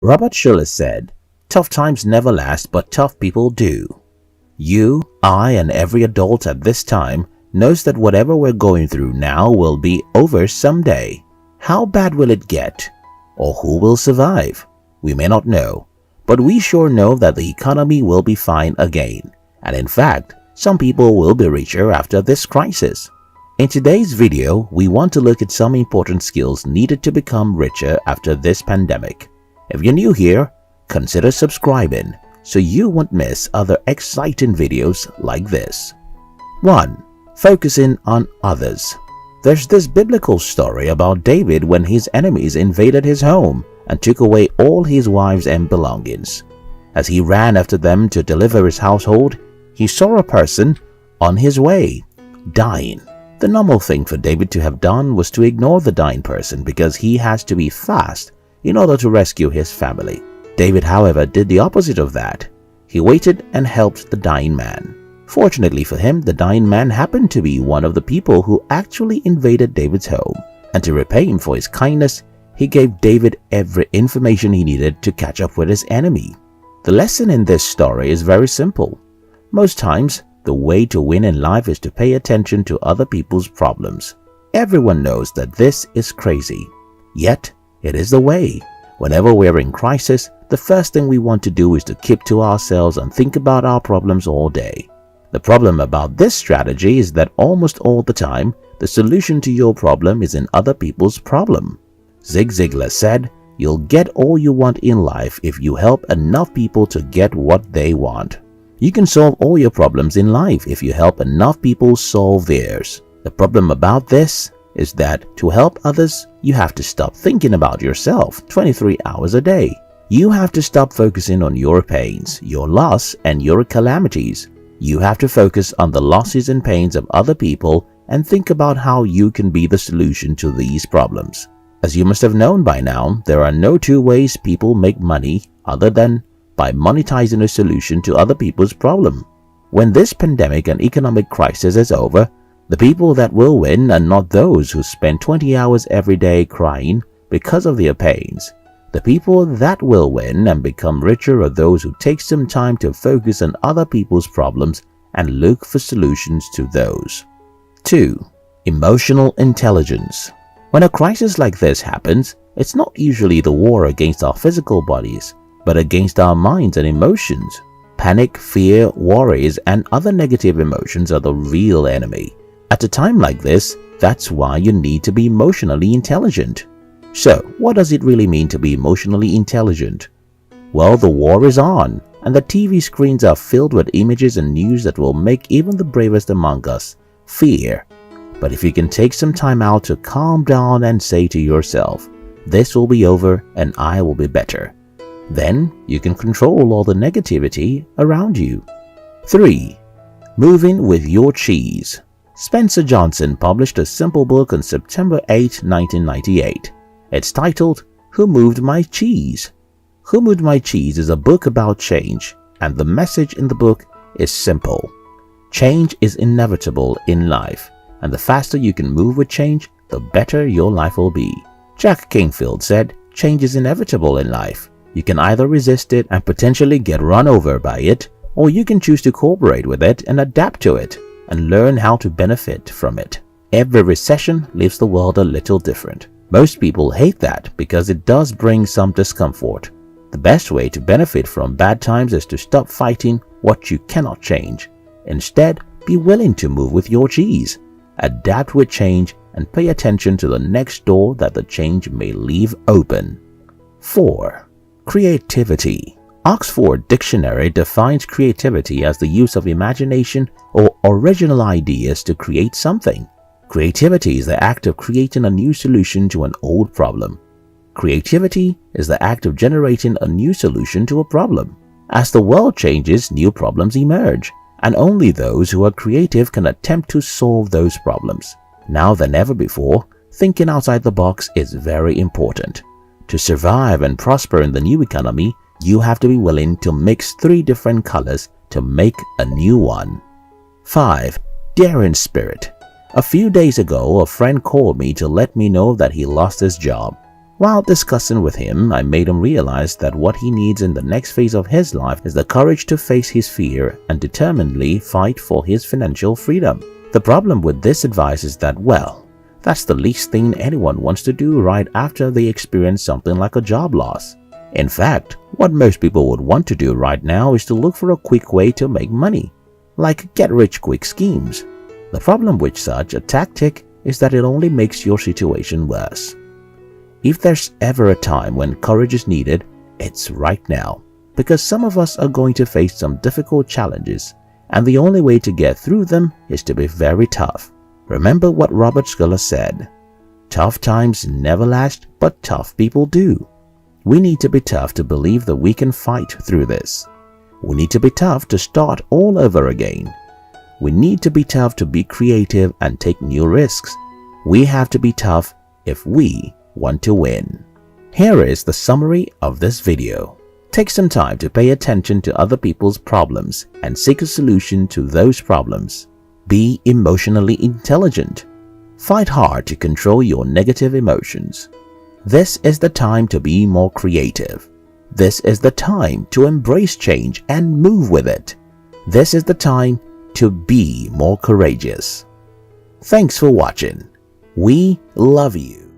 Robert Schuler said, "Tough times never last, but tough people do." You, I, and every adult at this time knows that whatever we're going through now will be over someday. How bad will it get? Or who will survive? We may not know, but we sure know that the economy will be fine again. And in fact, some people will be richer after this crisis. In today's video, we want to look at some important skills needed to become richer after this pandemic. If you're new here, consider subscribing so you won't miss other exciting videos like this. 1. Focusing on others. There's this biblical story about David when his enemies invaded his home and took away all his wives and belongings. As he ran after them to deliver his household, he saw a person on his way, dying. The normal thing for David to have done was to ignore the dying person because he has to be fast in order to rescue his family. David, however, did the opposite of that. He waited and helped the dying man. Fortunately for him, the dying man happened to be one of the people who actually invaded David's home, and to repay him for his kindness, he gave David every information he needed to catch up with his enemy. The lesson in this story is very simple. Most times, the way to win in life is to pay attention to other people's problems. Everyone knows that this is crazy, yet it is the way. Whenever we're in crisis, the first thing we want to do is to keep to ourselves and think about our problems all day. The problem about this strategy is that almost all the time, the solution to your problem is in other people's problem. Zig Ziglar said, "You'll get all you want in life if you help enough people to get what they want." You can solve all your problems in life if you help enough people solve theirs. The problem about this is that to help others, you have to stop thinking about yourself 23 hours a day. You have to stop focusing on your pains, your loss, and your calamities. You have to focus on the losses and pains of other people and think about how you can be the solution to these problems. As you must have known by now, there are no two ways people make money other than by monetizing a solution to other people's problem. When this pandemic and economic crisis is over, the people that will win are not those who spend 20 hours every day crying because of their pains. The people that will win and become richer are those who take some time to focus on other people's problems and look for solutions to those. 2. Emotional intelligence. When a crisis like this happens, it's not usually the war against our physical bodies, but against our minds and emotions. Panic, fear, worries, and other negative emotions are the real enemy. At a time like this, that's why you need to be emotionally intelligent. So, what does it really mean to be emotionally intelligent? Well, the war is on, and the TV screens are filled with images and news that will make even the bravest among us fear. But if you can take some time out to calm down and say to yourself, "This will be over and I will be better," then you can control all the negativity around you. 3. Moving with your cheese. Spencer Johnson published a simple book on September 8, 1998. It's titled, "Who Moved My Cheese?" Who Moved My Cheese is a book about change, and the message in the book is simple. Change is inevitable in life, and the faster you can move with change, the better your life will be. Jack Canfield said, "Change is inevitable in life. You can either resist it and potentially get run over by it, or you can choose to cooperate with it and adapt to it and learn how to benefit from it." Every recession leaves the world a little different. Most people hate that because it does bring some discomfort. The best way to benefit from bad times is to stop fighting what you cannot change. Instead, be willing to move with your cheese, adapt with change, and pay attention to the next door that the change may leave open. 4. Creativity. Oxford Dictionary defines creativity as the use of imagination or original ideas to create something. Creativity is the act of creating a new solution to an old problem. Creativity is the act of generating a new solution to a problem. As the world changes, new problems emerge, and only those who are creative can attempt to solve those problems. Now than ever before, thinking outside the box is very important. To survive and prosper in the new economy, you have to be willing to mix 3 different colors to make a new one. 5. Daring spirit. A few days ago, a friend called me to let me know that he lost his job. While discussing with him, I made him realize that what he needs in the next phase of his life is the courage to face his fear and determinedly fight for his financial freedom. The problem with this advice is that, well, that's the least thing anyone wants to do right after they experience something like a job loss. In fact, what most people would want to do right now is to look for a quick way to make money, like get-rich-quick schemes. The problem with such a tactic is that it only makes your situation worse. If there's ever a time when courage is needed, it's right now, because some of us are going to face some difficult challenges, and the only way to get through them is to be very tough. Remember what Robert Schuler said, "Tough times never last, but tough people do." We need to be tough to believe that we can fight through this. We need to be tough to start all over again. We need to be tough to be creative and take new risks. We have to be tough if we want to win. Here is the summary of this video. Take some time to pay attention to other people's problems and seek a solution to those problems. Be emotionally intelligent. Fight hard to control your negative emotions. This is the time to be more creative. This is the time to embrace change and move with it. This is the time to be more courageous. Thanks for watching. We love you.